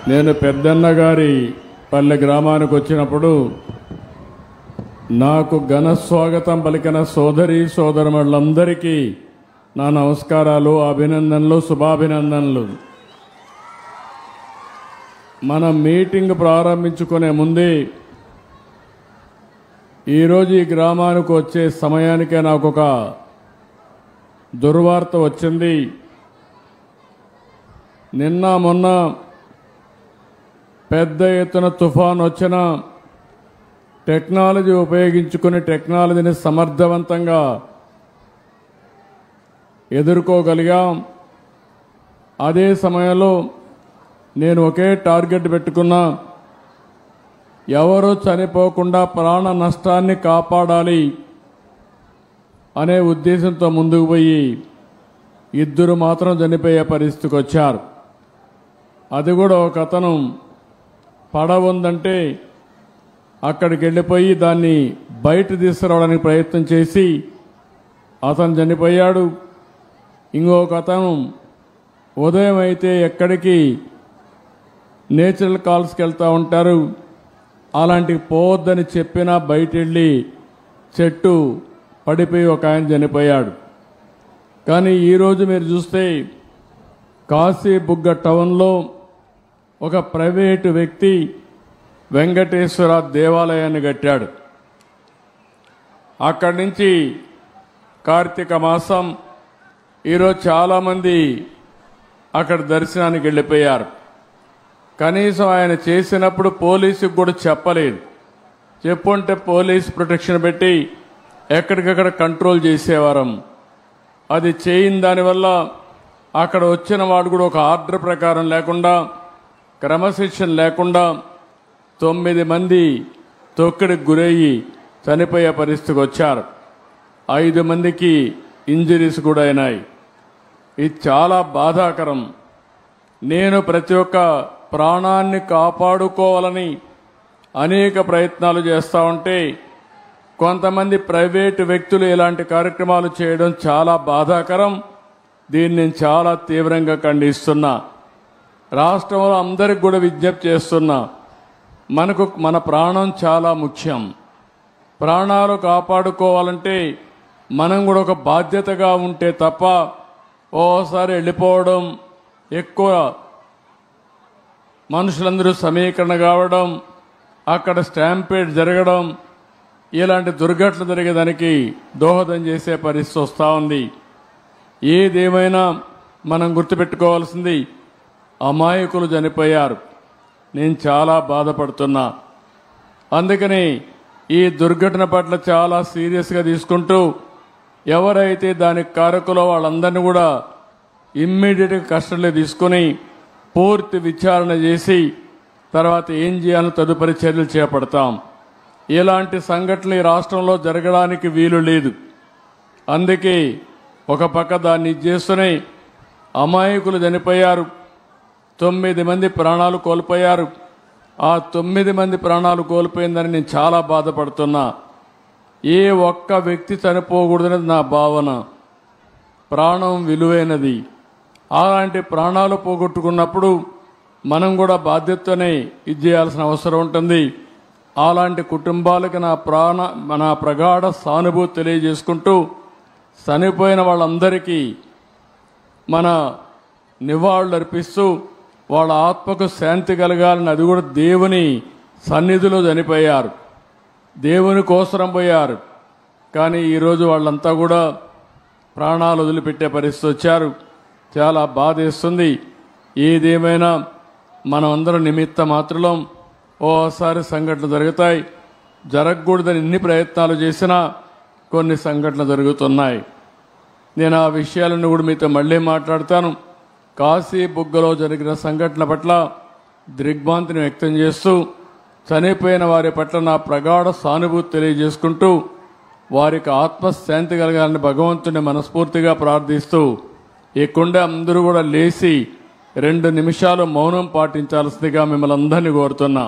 నేను పెద్దన్న గారి పల్లె గ్రామానికి వచ్చినప్పుడు నాకు ఘన స్వాగతం పలికిన సోదరి సోదరులందరికీ నా నమస్కారాలు, అభినందనలు, శుభాభినందనలు. మన మీటింగ్ ప్రారంభించుకునే ముందే ఈరోజు ఈ గ్రామానికి వచ్చే సమయానికే నాకు ఒక దుర్వార్త వచ్చింది. నిన్న మొన్న పెద్ద ఎత్తున తుఫాన్ వచ్చిన టెక్నాలజీ ఉపయోగించుకుని టెక్నాలజీని సమర్థవంతంగా ఎదుర్కోగలిగాం. అదే సమయంలో నేను ఒకే టార్గెట్ పెట్టుకున్నా, ఎవరూ చనిపోకుండా ప్రాణ నష్టాన్ని కాపాడాలి అనే ఉద్దేశంతో ముందుకు పోయి ఇద్దరు మాత్రం చనిపోయే పరిస్థితికి వచ్చారు. అది కూడా ఒక అతను పడవ ఉందంటే అక్కడికి వెళ్ళిపోయి దాన్ని బయట తీసుకురావడానికి ప్రయత్నం చేసి అతను చనిపోయాడు. ఇంకొక అతను ఉదయం అయితే ఎక్కడికి నేచురల్ కాల్స్కి వెళ్తూ ఉంటారు, అలాంటివి పోవద్దని చెప్పినా బయట వెళ్ళి చెట్టు పడిపోయి ఒక ఆయన చనిపోయాడు. కానీ ఈరోజు మీరు చూస్తే కాశీబుగ్గ టౌన్లో ఒక ప్రైవేటు వ్యక్తి వెంకటేశ్వర దేవాలయాన్ని కట్టాడు. అక్కడి నుంచి కార్తీక మాసం ఈరోజు చాలామంది అక్కడ దర్శనానికి వెళ్ళిపోయారు. కనీసం ఆయన చేసినప్పుడు పోలీసుకు కూడా చెప్పలేదు. చెప్పుంటే పోలీస్ ప్రొటెక్షన్ పెట్టి ఎక్కడికక్కడ కంట్రోల్ చేసేవారం. అది చేయని దానివల్ల అక్కడ వచ్చిన వాడు కూడా ఒక ఆర్డర్ ప్రకారం లేకుండా, క్రమశిక్షణ లేకుండా 9 మంది తొక్కిడికి గురయ్యి చనిపోయే పరిస్థితికి వచ్చారు. 5 మందికి ఇంజరీస్ కూడా అయినాయి. ఇది చాలా బాధాకరం. నేను ప్రతి ఒక్క ప్రాణాన్ని కాపాడుకోవాలని అనేక ప్రయత్నాలు చేస్తూ ఉంటే కొంతమంది ప్రైవేటు వ్యక్తులు ఇలాంటి కార్యక్రమాలు చేయడం చాలా బాధాకరం. దీన్ని నేను చాలా తీవ్రంగా ఖండిస్తున్నా. రాష్ట్రంలో అందరికి కూడా విజ్ఞప్తి చేస్తున్నా, మన ప్రాణం చాలా ముఖ్యం. ప్రాణాలు కాపాడుకోవాలంటే మనం కూడా ఒక బాధ్యతగా ఉంటే తప్ప ఓసారి వెళ్ళిపోవడం, ఎక్కువ మనుషులందరూ సమీకరణ కావడం, అక్కడ స్టాంపేడ్ జరగడం, ఇలాంటి దుర్ఘటనలు జరిగేదానికి దోహదం చేసే పరిస్థితి వస్తూ ఉంది. ఏదేమైనా మనం గుర్తుపెట్టుకోవాల్సింది, అమాయకులు చనిపోయారు. నేను చాలా బాధపడుతున్నా. అందుకని ఈ దుర్ఘటన పట్ల చాలా సీరియస్గా తీసుకుంటూ ఎవరైతే దానికి కారకులో వాళ్ళందరినీ కూడా ఇమ్మీడియట్గా కస్టడీలో తీసుకుని పూర్తి విచారణ చేసి తర్వాత ఏం చేయాలో తదుపరి చర్యలు చేపడతాం. ఇలాంటి సంఘటనలు ఈ రాష్ట్రంలో జరగడానికి వీలు లేదు. అందుకే ఒక పక్క దాన్ని చేస్తూనే అమాయకులు చనిపోయారు, 9 మంది ప్రాణాలు కోల్పోయారు. ఆ 9 మంది ప్రాణాలు కోల్పోయిందని నేను చాలా బాధపడుతున్నా. ఏ ఒక్క వ్యక్తి చనిపోకూడదనేది నా భావన. ప్రాణం విలువైనది. అలాంటి ప్రాణాలు పోగొట్టుకున్నప్పుడు మనం కూడా బాధ్యతతోనే ఇది చేయాల్సిన అవసరం ఉంటుంది. అలాంటి కుటుంబాలకు నా ప్రగాఢ సానుభూతి తెలియజేసుకుంటూ చనిపోయిన వాళ్ళందరికీ మన నివాళులు అర్పిస్తూ వాళ్ళ ఆత్మకు శాంతి కలగాలని, అది కూడా దేవుని సన్నిధిలో చనిపోయారు, దేవుని కోసరం పోయారు. కానీ ఈరోజు వాళ్ళంతా కూడా ప్రాణాలు వదిలిపెట్టే పరిస్థితి వచ్చారు. చాలా బాధేస్తుంది. ఏదేమైనా మనం అందరం నిమిత్త మాత్రం. ఓసారి సంఘటనలు జరుగుతాయి. జరగకూడదని ఎన్ని ప్రయత్నాలు చేసినా కొన్ని సంఘటనలు జరుగుతున్నాయి. నేను ఆ విషయాలను కూడా మీతో మళ్ళీ మాట్లాడతాను. కాశీబుగ్గలో జరిగిన సంఘటన పట్ల దిగ్భ్రాంతిని వ్యక్తం చేస్తూ చనిపోయిన వారి పట్ల నా ప్రగాఢ సానుభూతి తెలియజేసుకుంటూ వారికి ఆత్మశాంతి కలగాలని భగవంతుని మనస్ఫూర్తిగా ప్రార్థిస్తూ ఈ కుండ అందరూ కూడా లేచి 2 నిమిషాలు మౌనం పాటించాల్సిందిగా మిమ్మల్ని అందరినీ కోరుతున్నా.